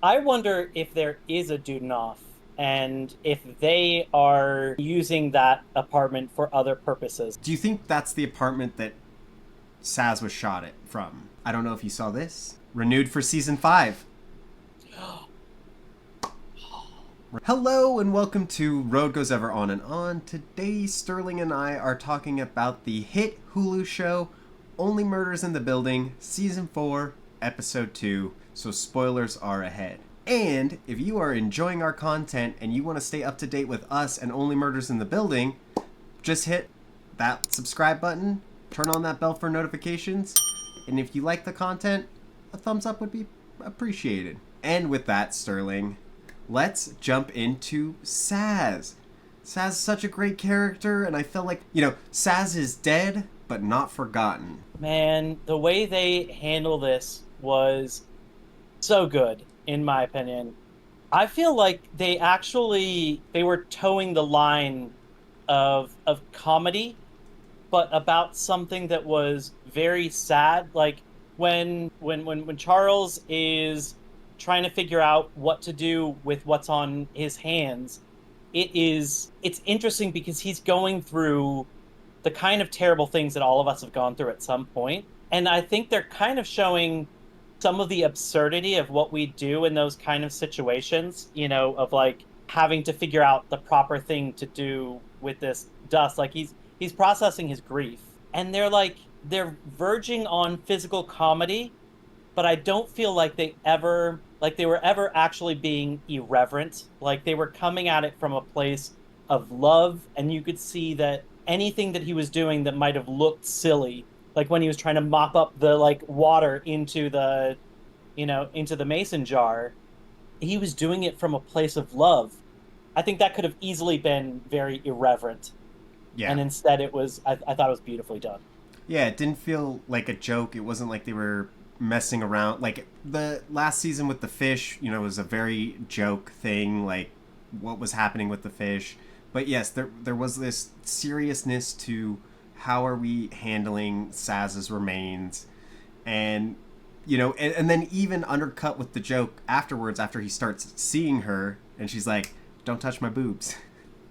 I wonder if there is a Dudenoff and if they are using that apartment for other purposes. Do you think that's the apartment that Sazz was shot it from? I don't know if you saw this. Renewed for season 5. Hello and welcome to Road Goes Ever On and On. Today, Sterling and I are talking about the hit Hulu show Only Murders in the Building, Season 4, Episode 2, so spoilers are ahead. And if you are enjoying our content and you want to stay up to date with us and Only Murders in the Building, just hit that subscribe button, turn on that bell for notifications, and if you like the content, a thumbs up would be appreciated. And with that, Sterling, let's jump into Sazz. Sazz is such a great character, and I feel like, Sazz is dead, but not forgotten. Man, the way they handle this was so good, in my opinion. I feel like they were towing the line of comedy, but about something that was very sad. Like when Charles is trying to figure out what to do with what's on his hands, it's interesting because he's going through the kind of terrible things that all of us have gone through at some point. And I think they're kind of showing some of the absurdity of what we do in those kind of situations, of like having to figure out the proper thing to do with this dust. Like he's processing his grief. And they're verging on physical comedy, but I don't feel like they were ever actually being irreverent. Like they were coming at it from a place of love, and you could see that anything that he was doing that might have looked silly, like when he was trying to mop up the water into the mason jar, he was doing it from a place of love. I think that could have easily been very irreverent. Yeah. And instead I thought it was beautifully done. Yeah, it didn't feel like a joke. It wasn't like they were messing around. Like the last season with the fish, was a very joke thing, like what was happening with the fish. But yes, there was this seriousness to how are we handling Sazz's remains, and and then even undercut with the joke afterwards, after he starts seeing her and she's like, "Don't touch my boobs."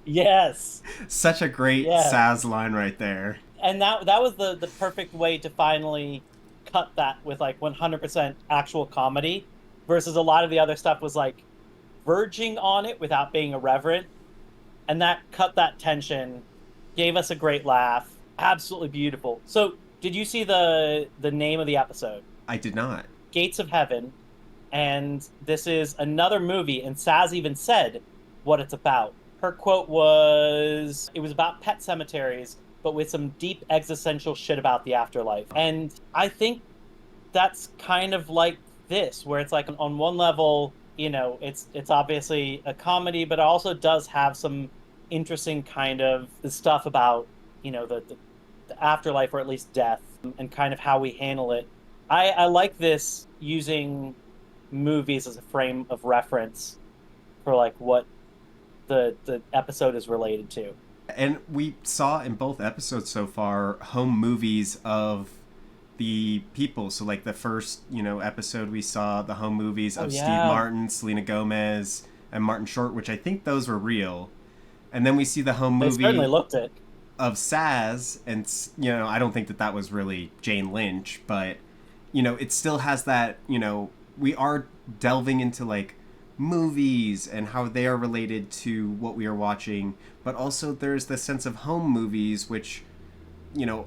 Yes. Such a great Sazz line right there. And that was the perfect way to finally cut that with 100% actual comedy, versus a lot of the other stuff was verging on it without being irreverent. And that cut that tension, gave us a great laugh. Absolutely beautiful. So, did you see the name of the episode? I did not. Gates of Heaven. And this is another movie, and Sazz even said what it's about. Her quote was, it was about pet cemeteries, but with some deep existential shit about the afterlife. And I think that's kind of like this, where it's on one level, it's obviously a comedy, but it also does have some interesting kind of stuff about, the afterlife, or at least death, and kind of how we handle it. I like this, using movies as a frame of reference for what the episode is related to. And we saw in both episodes so far home movies of the people. So the first, episode, we saw the home movies of Steve Martin, Selena Gomez, and Martin Short, which I think those were real. And then we see the home movie, they certainly looked it, of Sazz, and I don't think that was really Jane Lynch, but it still has that, we are delving into movies and how they are related to what we are watching, but also there's the sense of home movies, which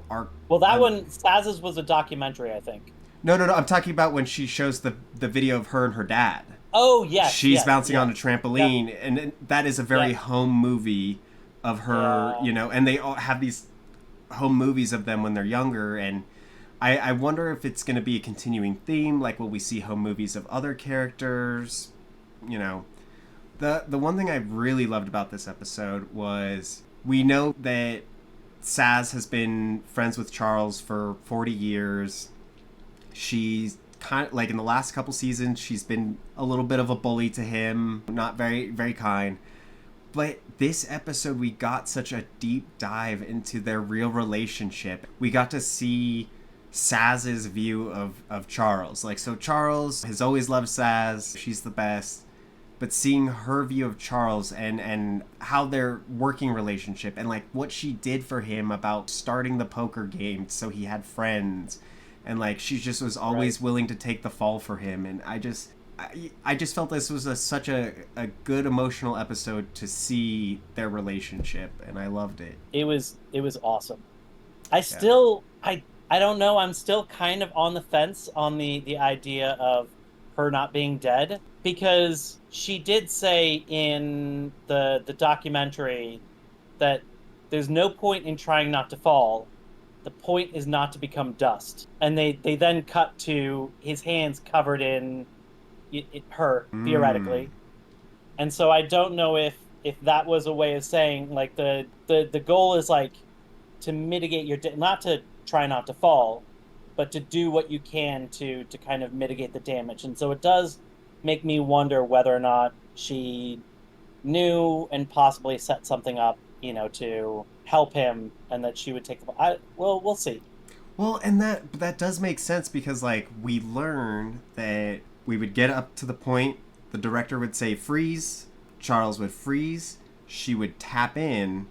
are... Well, that one, Sazz's, was a documentary, I think. No, I'm talking about when she shows the video of her and her dad. Oh, yes. She's bouncing on a trampoline, and that is a very home movie of her, and they all have these home movies of them when they're younger, and I wonder if it's going to be a continuing theme, will we see home movies of other characters? The one thing I really loved about this episode was, we know that Sazz has been friends with Charles for 40 years. She's kind of, in the last couple seasons, she's been a little bit of a bully to him, not very, very kind. But this episode, we got such a deep dive into their real relationship. We got to see Sazz's view of Charles. Like, so Charles has always loved Sazz. She's the best. But seeing her view of Charles and how their working relationship and like what she did for him about starting the poker game so he had friends, and like she just was always willing to take the fall for him, and I just felt this was such a good emotional episode to see their relationship, and I loved it. It was awesome. I don't know. I'm still kind of on the fence on the idea of her not being dead, because she did say in the documentary that there's no point in trying not to fall. The point is not to become dust. And they then cut to his hands covered in her, theoretically. And so I don't know if that was a way of saying like the goal is like to mitigate not to try not to fall, but to do what you can to kind of mitigate the damage. And so it does make me wonder whether or not she knew and possibly set something up, to help him, and that she would take the. We'll see. Well, and that does make sense, because like we learn that we would get up to the point, the director would say freeze, Charles would freeze, she would tap in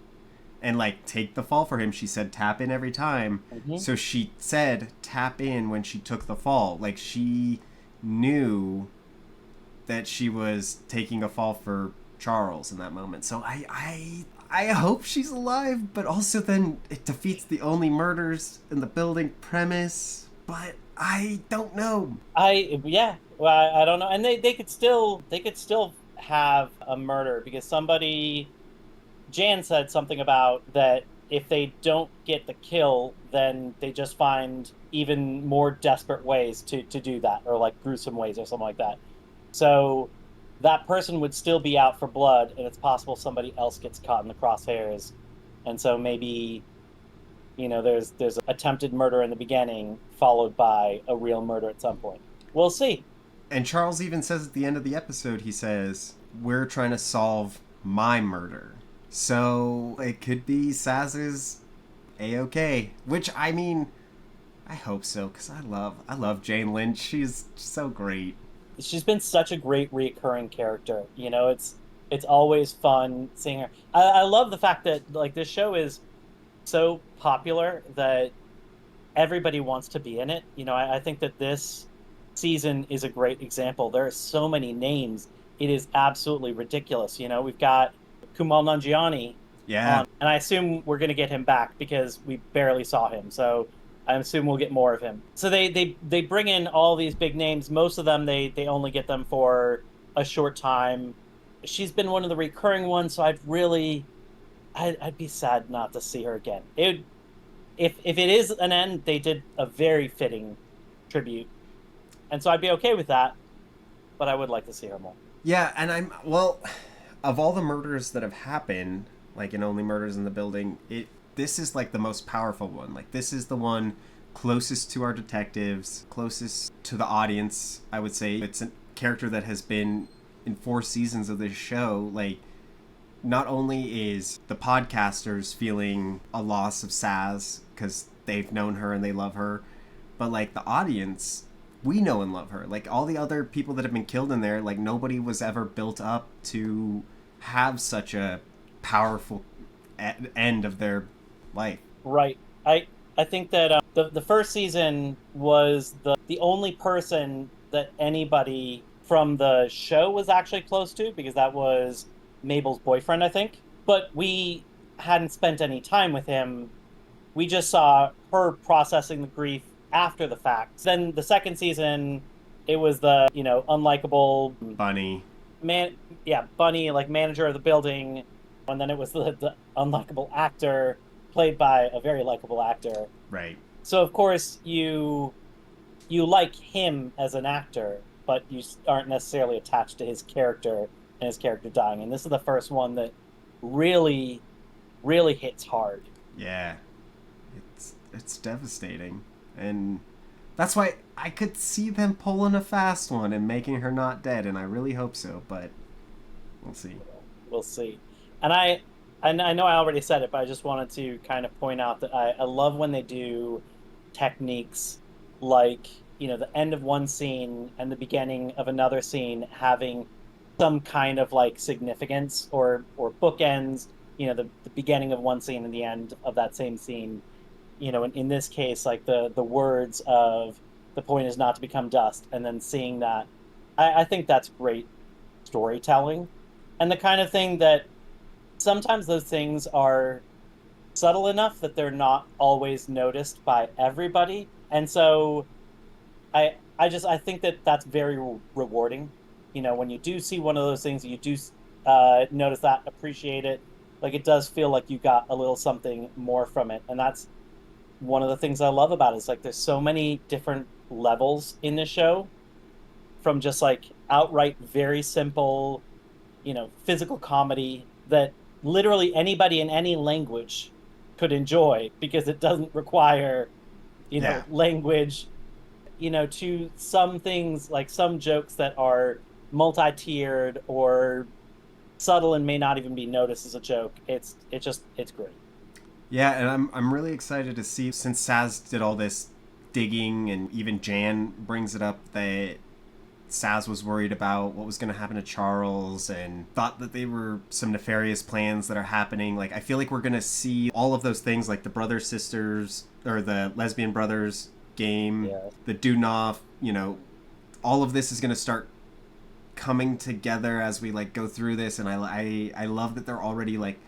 and like take the fall for him. She said tap in every time. Mm-hmm. So she said tap in when she took the fall. Like she knew that she was taking a fall for Charles in that moment. So I hope she's alive, but also then it defeats the only murders in the building premise. But I don't know. Well, I don't know. And they could still have a murder, because Jan said something about that if they don't get the kill, then they just find even more desperate ways to do that, or like gruesome ways or something like that. So that person would still be out for blood, and it's possible somebody else gets caught in the crosshairs. And so maybe, there's attempted murder in the beginning, followed by a real murder at some point. We'll see. And Charles even says at the end of the episode, he says, we're trying to solve my murder. So it could be Sazz's A-OK. Which, I mean, I hope so, because I love Jane Lynch. She's so great. She's been such a great recurring character. It's always fun seeing her. I love the fact that like this show is so popular that everybody wants to be in it. I think that this season is a great example. There are so many names. It is absolutely ridiculous. We've got Kumail Nanjiani. Yeah. And I assume we're going to get him back, because we barely saw him. So I assume we'll get more of him. So they bring in all these big names. Most of them, they only get them for a short time. She's been one of the recurring ones, so I'd be sad not to see her again. If it is an end, they did a very fitting tribute. And so I'd be okay with that, but I would like to see her more. Yeah, and of all the murders that have happened, like in Only Murders in the Building, this is like the most powerful one. Like this is the one closest to our detectives, closest to the audience, I would say. It's a character that has been in 4 seasons of this show. Like, not only is the podcasters feeling a loss of Sazz because they've known her and they love her, but like the audience, we know and love her. Like all the other people that have been killed in there, like nobody was ever built up to have such a powerful end of their life. Right. I think that the first season was the only person that anybody from the show was actually close to, because that was Mabel's boyfriend, I think. But we hadn't spent any time with him. We just saw her processing the grief after the fact. Then the second season, it was the, unlikable Bunny. Bunny, like manager of the building. And then it was the unlikable actor, played by a very likable actor. Right. So of course you like him as an actor, but you aren't necessarily attached to his character and his character dying. And this is the first one that really, really hits hard. Yeah. It's devastating. And that's why I could see them pulling a fast one and making her not dead, and I really hope so, but we'll see. We'll see. And I know I already said it, but I just wanted to kind of point out that I love when they do techniques, like, the end of one scene and the beginning of another scene having some kind of like significance or bookends, the beginning of one scene and the end of that same scene. In this case, like the words of "the point is not to become dust," and then seeing that, I think that's great storytelling, and the kind of thing that sometimes those things are subtle enough that they're not always noticed by everybody. And so I think that that's very rewarding. When you do see one of those things, you do notice that, appreciate it. Like, it does feel like you got a little something more from it, and that's one of the things I love about it. Is like there's so many different levels in this show, from just like outright very simple, physical comedy that literally anybody in any language could enjoy because it doesn't require, Yeah. language, to some things like some jokes that are multi-tiered or subtle and may not even be noticed as a joke. It's great. Yeah, and I'm really excited to see, since Sazz did all this digging, and even Jan brings it up that Sazz was worried about what was going to happen to Charles and thought that they were some nefarious plans that are happening. Like, I feel like we're going to see all of those things, like the brother sisters or the lesbian brothers game, Yeah. the Dunoff, all of this is going to start coming together as we like go through this. And I love that they're already like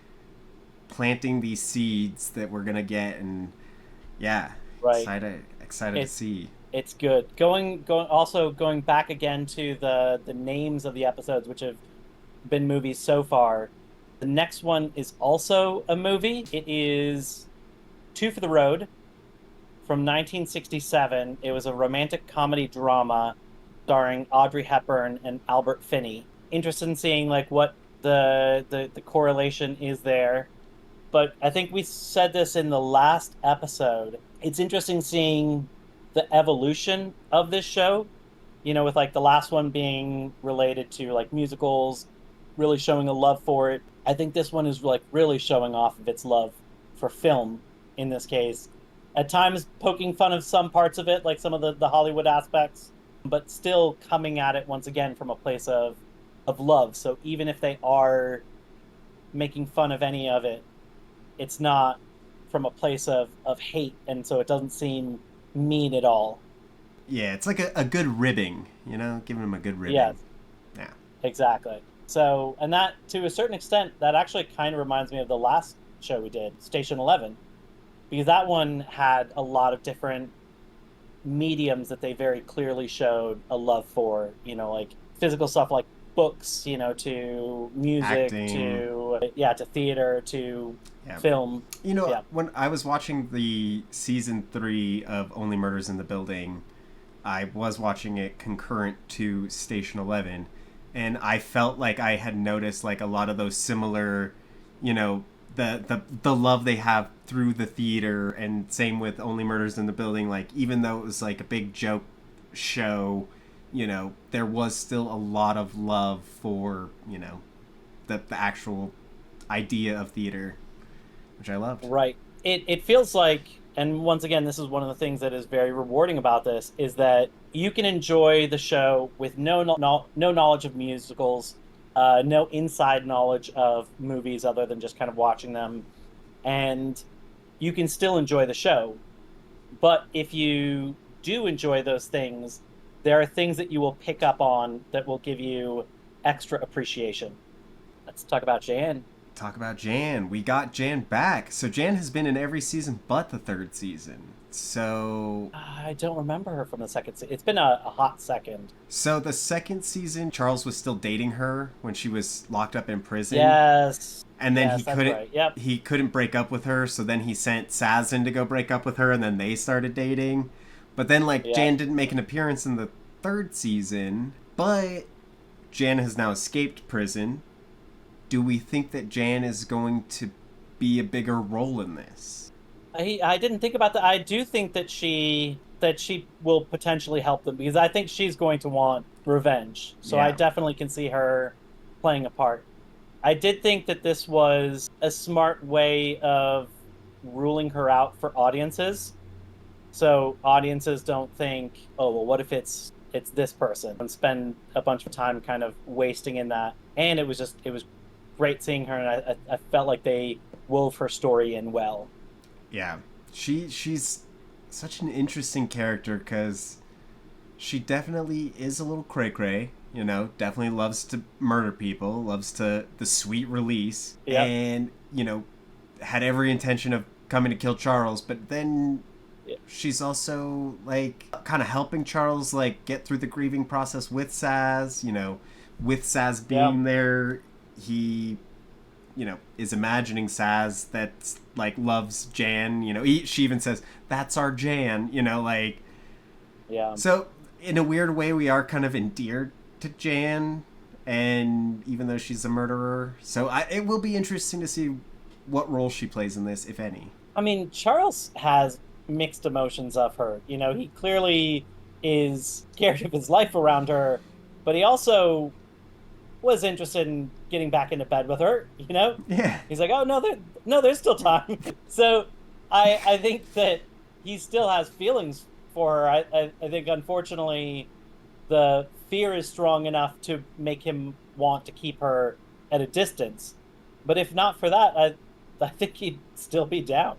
planting these seeds that we're going to get. And yeah, Right. excited to see. It's good. Going back again to the names of the episodes, which have been movies so far. The next one is also a movie. It is Two for the Road from 1967. It was a romantic comedy drama starring Audrey Hepburn and Albert Finney. Interested in seeing like what the correlation is there. But I think we said this in the last episode. It's interesting seeing the evolution of this show, with like the last one being related to like musicals, really showing a love for it. I think this one is like really showing off of its love for film in this case. At times poking fun of some parts of it, like some of the Hollywood aspects, but still coming at it once again from a place of love. So even if they are making fun of any of it, it's not from a place of hate, and so it doesn't seem mean at all. Yeah, it's like a good ribbing, giving them a good ribbing. Yes, Yeah. exactly. So, and that to a certain extent, that actually kind of reminds me of the last show we did, Station 11, because that one had a lot of different mediums that they very clearly showed a love for, like physical stuff like books, to music, Acting. to theater, to Yeah. film. Yeah. When I was watching the season 3 of Only Murders in the Building, I was watching it concurrent to Station 11, and I felt like I had noticed like a lot of those similar, the love they have through the theater, and same with Only Murders in the Building. Like, even though it was like a big joke show, there was still a lot of love for, the actual idea of theater, which I loved. Right. It feels like, and once again, this is one of the things that is very rewarding about this, is that you can enjoy the show with no knowledge of musicals, no inside knowledge of movies other than just kind of watching them, and you can still enjoy the show. But if you do enjoy those things, there are things that you will pick up on that will give you extra appreciation. Let's talk about Jan. Talk about Jan. We got Jan back. So Jan has been in every season but the third season. So I don't remember her from the second season. It's been a hot second. so the second season, Charles was still dating her when she was locked up in prison. Yes. And then Yes, that's right. Yep. he couldn't break up with her, so then he sent Sazz in to go break up with her, and then they started dating. But then like Yeah. Jan didn't make an appearance in the third season, but Jan has now escaped prison. Do we think that Jan is going to be a bigger role in this? I didn't think about that. I do think that she will potentially help them because I think she's going to want revenge. So I Yeah. definitely can see her playing a part. I did think that this was a smart way of ruling her out for audiences so audiences don't think, oh well, what if it's this person, and spend a bunch of time kind of wasting in that. And it was great seeing her, and I felt like they wove her story in well. Yeah, she's such an interesting character because she definitely is a little cray cray. You know, definitely loves to murder people, loves to the sweet release, Yep. and had every intention of coming to kill Charles. But then Yeah. she's also like kind of helping Charles like get through the grieving process with Sazz. With Sazz Yeah. being there, he is imagining Sazz that like loves Jan. She even says that's our Jan. Yeah. So in a weird way, we are kind of endeared to Jan, and even though she's a murderer, so it will be interesting to see what role she plays in this, if any. I mean, Charles has mixed emotions of her. He clearly is scared of his life around her, but he also was interested in getting back into bed with her. Yeah. He's like, oh no, no, there's still time. So I think that he still has feelings for her. I think unfortunately the fear is strong enough to make him want to keep her at a distance. But if not for that, I think he'd still be down.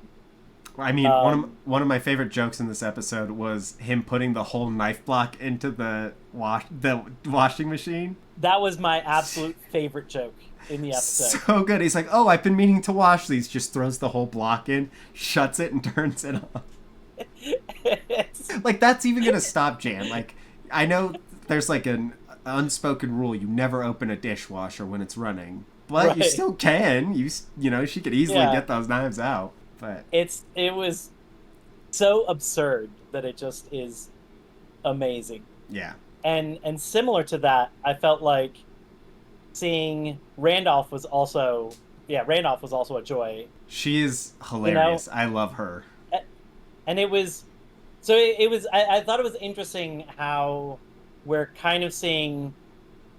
I mean, Um, one of my favorite jokes in this episode was him putting the whole knife block into the washing machine. that was my absolute favorite joke in the episode. So good. He's like, "Oh, I've been meaning to wash these." Just throws the whole block in, shuts it, and turns it off. It's- Like that's even gonna stop Jan. Like I know there's like an unspoken rule: you never open a dishwasher when it's running, but you right. still can. She could easily Yeah. get those knives out. But It was so absurd that it just is amazing. yeah, And similar to that, I felt like seeing Randolph was also Randolph was also a joy. she is You know, hilarious. I love her. and it was it was I thought it was interesting how we're kind of seeing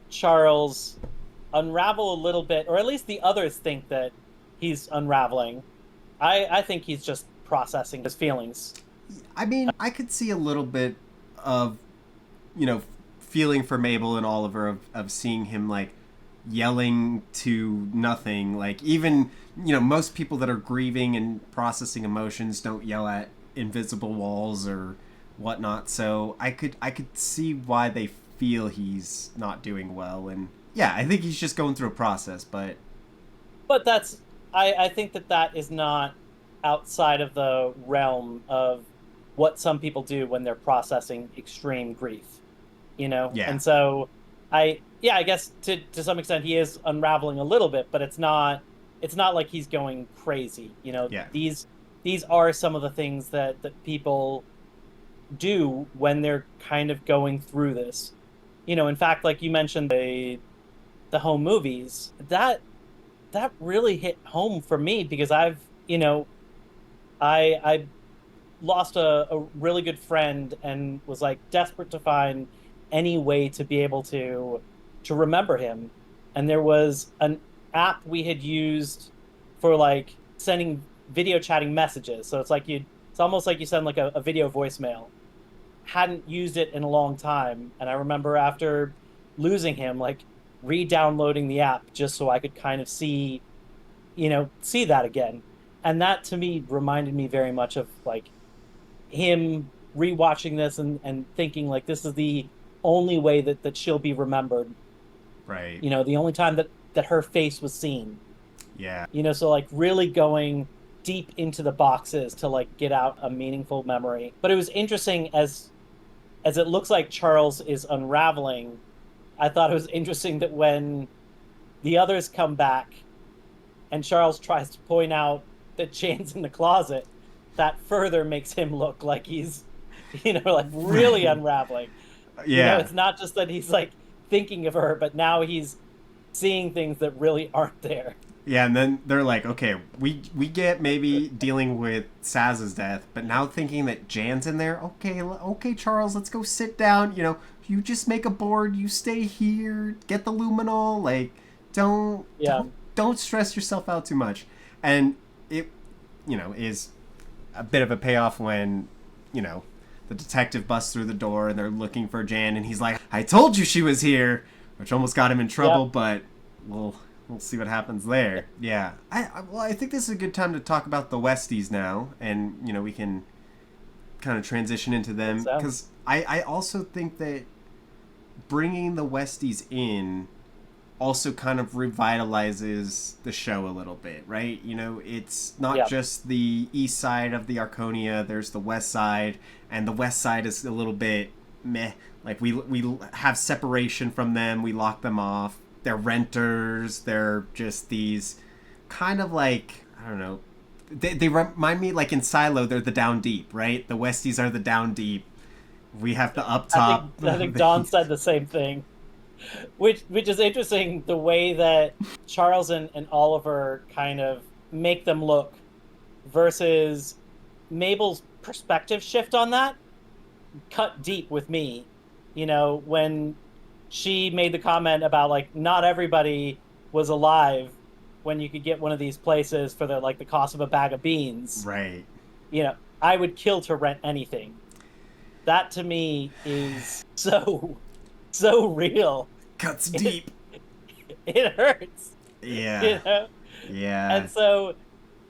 Charles unravel a little bit, or at least the others think that he's unraveling. I think he's just processing his feelings. I mean, I could see a little bit of, you know, feeling for Mabel and Oliver of seeing him like yelling to nothing. Like even, most people that are grieving and processing emotions don't yell at invisible walls or whatnot. So I could see why they feel he's not doing well. And yeah, I think he's just going through a process. But But I think that is not outside of the realm of what some people do when they're processing extreme grief. yeah, And so I guess to some extent he is unraveling a little bit, but it's not like he's going crazy. yeah, These are some of the things that people do when they're kind of going through this. In fact, like you mentioned the home movies, that really hit home for me because I lost a really good friend and was like desperate to find any way to be able to remember him. And there was an app we had used for like sending video chatting messages. So it's almost like you send like a video voicemail. Hadn't used it in a long time. And I remember after losing him, like re-downloading the app just so I could kind of see that again. And that to me reminded me very much of like him rewatching this and thinking like this is the only way that she'll be remembered. right, The only time that her face was seen. yeah, So like really going deep into the boxes to like get out a meaningful memory. But it was interesting as it looks like Charles is unraveling. I thought it was interesting that when the others come back and Charles tries to point out that Jane's in the closet, that further makes him look like he's, like really unraveling. yeah. It's not just that he's like thinking of her, but now he's seeing things that really aren't there. Yeah, and then they're like, okay, we get maybe dealing with Sazz's death, but now thinking that Jan's in there. Okay, Charles, let's go sit down. You just make a board. You stay here. Get the luminol. Like, don't Yeah. don't stress yourself out too much. And it, is a bit of a payoff when you know, the detective busts through the door and they're looking for Jan, and he's like, "I told you she was here," which almost got him in trouble, Yep. but we'll see what happens there. Yeah. I think this is a good time to talk about the Westies now, and we can kind of transition into them, So, because I also think that bringing the Westies in also kind of revitalizes the show a little bit, right? It's not yep. just the east side of the Arconia, there's the west side, and the west side is a little bit meh. Like, we have separation from them, we lock them off. They're renters, they're just these kind of like, I don't know, they remind me, like in Silo, they're the down deep, right? The Westies are the down deep. We have the up I top. think I think Don said the same thing, which is interesting. The way that Charles and Oliver kind of make them look versus Mabel's perspective shift on that cut deep with me. When she made the comment about like not everybody was alive when you could get one of these places for the cost of a bag of beans. Right. I would kill to rent anything. That to me is so real. Cuts It deep. it hurts, Yeah. you know? Yeah. And so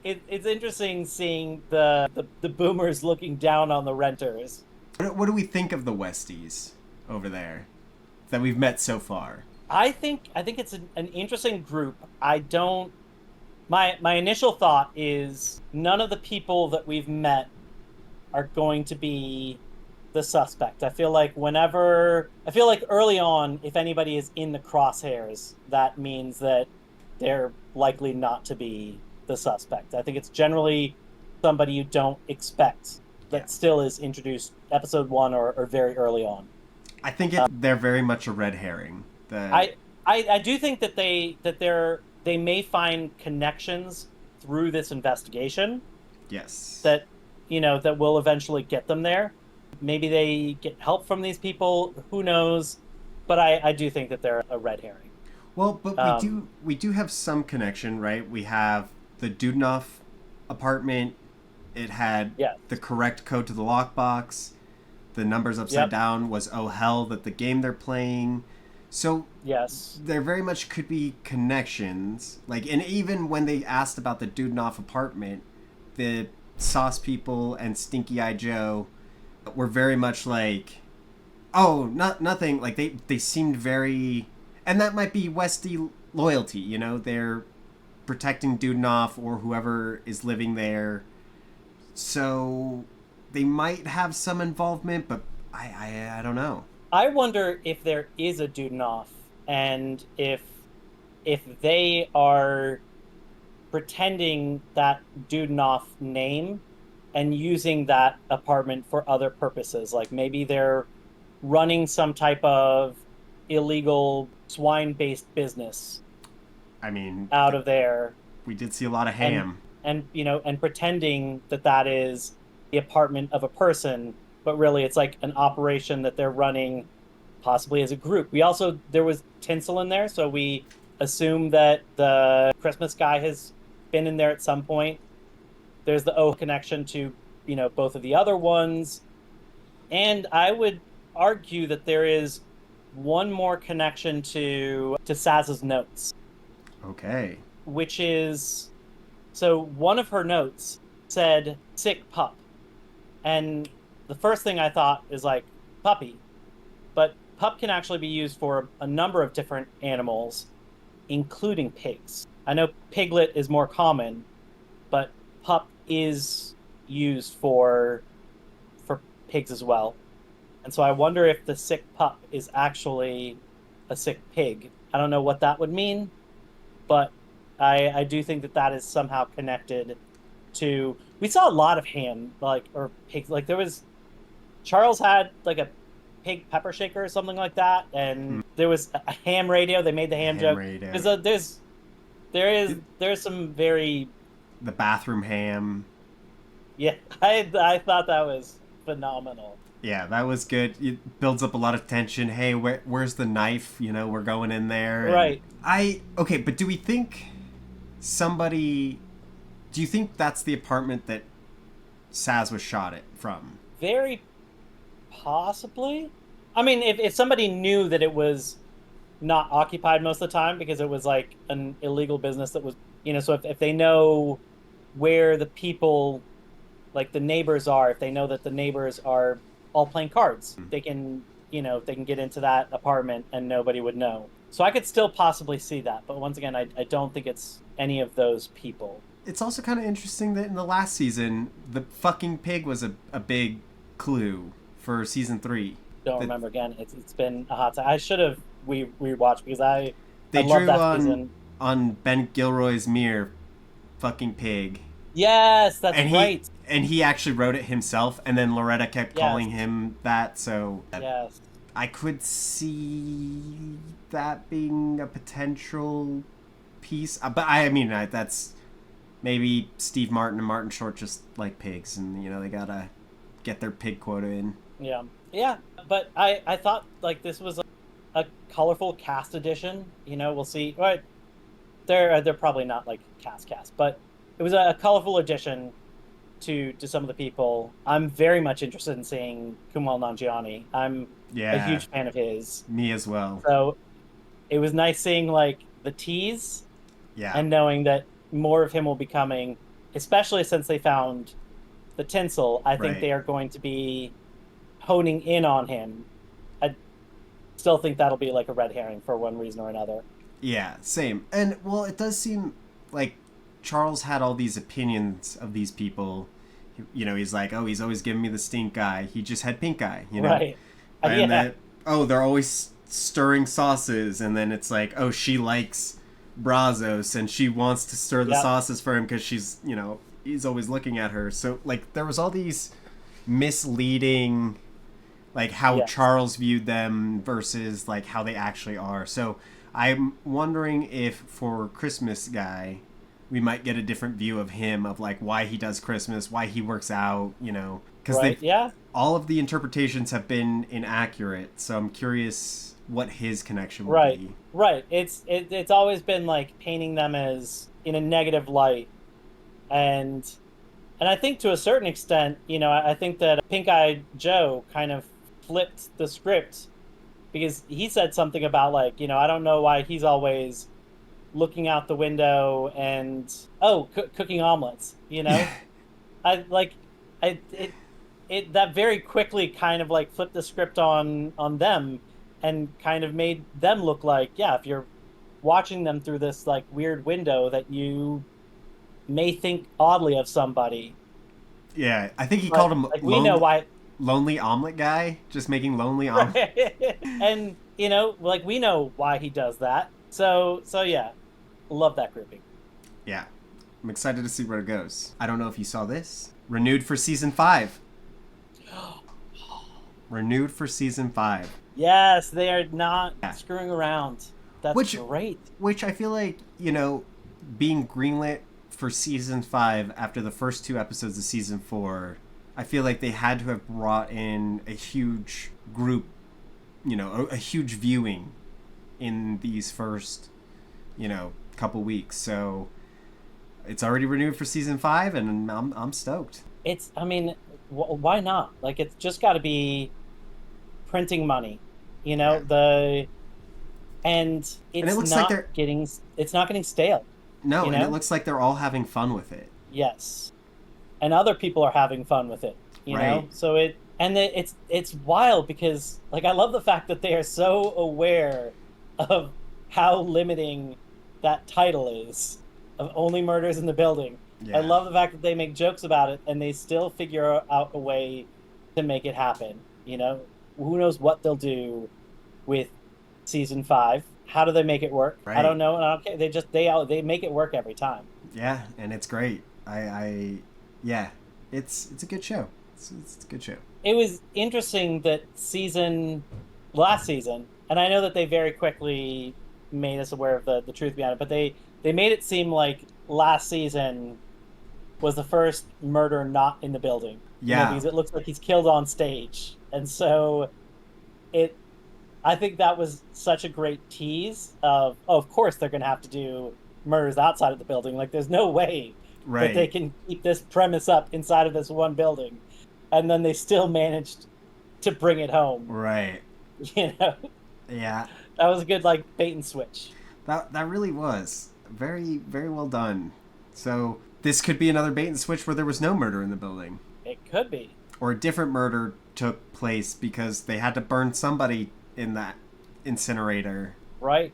it's interesting seeing the boomers looking down on the renters. What do we think of the Westies over there that we've met so far? I think it's an interesting group. I don't my initial thought is none of the people that we've met are going to be the suspect. I feel like early on, if anybody is in the crosshairs, that means that they're likely not to be the suspect. I think it's generally somebody you don't expect Yeah. that still is introduced episode one or very early on. I think they're very much a red herring. The I do think that they may find connections through this investigation Yes. that that will eventually get them there. Maybe they get help from these people. Who knows? But I do think that they're a red herring. Well, but Um, we do have some connection, right? We have the Dudenoff apartment. It had yeah, the correct code to the lockbox. The numbers upside yep, down was oh hell, that the game they're playing. So yes, there very much could be connections. Like, and even when they asked about the Dudenoff apartment, the Sauce people and Stinky Eye Joe were very much like, oh, nothing. Like, they seemed very, and that might be Westie loyalty. They're protecting Dudenoff or whoever is living there. So they might have some involvement, but I don't know. I wonder if there is a Dudenoff and if they are pretending that Dudenoff name and using that apartment for other purposes. Like maybe they're running some type of illegal swine-based business I mean, out of there we did see a lot of and ham. and pretending that that is the apartment of a person, but really it's like an operation that they're running possibly as a group. There was tinsel in there, so we assume that the Christmas guy has been in there at some point. There's the O connection to, both of the other ones. And I would argue that there is one more connection to Sazz's notes, Okay. which is so one of her notes said sick pup. And the first thing I thought is like puppy, but pup can actually be used for a number of different animals, including pigs. I know piglet is more common, but pup is used for pigs as well. And so I wonder if the sick pup is actually a sick pig. I don't know what that would mean, but I do think that that is somehow connected to. We saw a lot of ham, like, or pigs. Like there was Charles had like a pig pepper shaker or something like that, Hmm. and there was a ham radio. They made the ham Ham joke. radio. There's some very The bathroom ham. yeah. I thought that was phenomenal. Yeah, that was good. It builds up a lot of tension. Hey, where's the knife? We're going in there. And Right. okay, but do we think somebody? Do you think that's the apartment that Sazz was shot from? Very possibly. I mean, if somebody knew that it was not occupied most of the time because it was like an illegal business that was, so if they know where the people, like the neighbors are, if they know that the neighbors are all playing cards, they can get into that apartment and nobody would know. So I could still possibly see that. But once again, I don't think it's any of those people. It's also kind of interesting that in the last season, the fucking pig was a big clue for season 3. Don't remember again. It's been a hot time. I should have rewatched because I They love drew that season. on Ben Gilroy's mirror, fucking pig. Yes, that's And right. he actually wrote it himself, and then Loretta kept calling him that, so Yes. I could see that being a potential piece. But I mean, that's maybe Steve Martin and Martin Short just like pigs, and they gotta get their pig quota in. Yeah. Yeah. But I thought like this was a colorful cast addition. We'll see. Right. They're probably not like cast, but it was a colorful addition to some of the people. I'm very much interested in seeing Kumail Nanjiani. I'm a huge fan of his. Me as well. So it was nice seeing like the tease, and knowing that more of him will be coming, especially since they found the tinsel. I think they are going to be honing in on him. I still think that'll be like a red herring for one reason or another. Yeah, same. And well, it does seem like Charles had all these opinions of these people. He's like, oh, he's always giving me the stink eye. He just had pink eye, Right. And then, they're always stirring sauces. And then it's like, oh, she likes Brazos and she wants to stir the sauces for him because she's, he's always looking at her. So, like, there was all these misleading, like, how Charles viewed them versus, like, how they actually are. So I'm wondering if for Christmas Guy, we might get a different view of him, of like why he does Christmas, why he works out, because all of the interpretations have been inaccurate. So I'm curious what his connection will be. Right. It's always been like painting them as in a negative light, and I think to a certain extent, I think that Pink Eyed Joe kind of flipped the script because he said something about like, I don't know why he's always looking out the window and cooking omelets. I like it that very quickly kind of like flipped the script on them and kind of made them look like, if you're watching them through this like weird window that you may think oddly of somebody. Yeah, I think he called him like we know why lonely omelet guy, just making lonely omelet. And like we know why he does that. So yeah. Love that grouping. Yeah. I'm excited to see where it goes. I don't know if you saw this. Renewed for season 5. Renewed for season 5. Yes, they are not screwing around. That's great. Which I feel like, being greenlit for season 5 after the first 2 episodes of season 4, I feel like they had to have brought in a huge group, a huge viewing in these first, couple weeks. So it's already renewed for season 5 and I'm stoked. Why not? Like, it's just got to be printing money, and it looks not like it's not getting stale. No, and it looks like they're all having fun with it. Yes. And other people are having fun with it, you know? So it's wild because like I love the fact that they are so aware of how limiting that title is of Only Murders in the Building. I love the fact that they make jokes about it and they still figure out a way to make it happen. Who knows what they'll do with season 5? How do they make it work? Right. I don't know, and I don't care. They make it work every time. Yeah, and it's great. It's a good show. It's a good show. It was interesting that last season, and I know that they very quickly made us aware of the truth behind it, but they made it seem like last season was the first murder not in the building. Yeah. Because it looks like he's killed on stage. And so I think that was such a great tease of course they're going to have to do murders outside of the building. Like there's no way that they can keep this premise up inside of this one building. and then they still managed to bring it home. Right. You know, Yeah. that was a good like bait and switch. That really was very, very well done. So this could be another bait and switch where there was no murder in the building, It could be. or a different murder took place because they had to burn somebody in that incinerator. Right.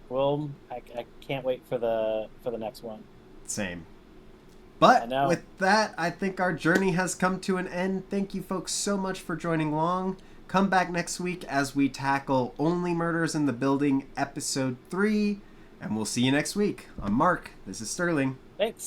Well, I can't wait for the next one. Same. I But know. with that, I think our journey has come to an end. Thank you folks so much for joining along. Come back next week as we tackle Only Murders in the Building, Episode 3. And we'll see you next week. I'm Mark. This is Sterling. Thanks.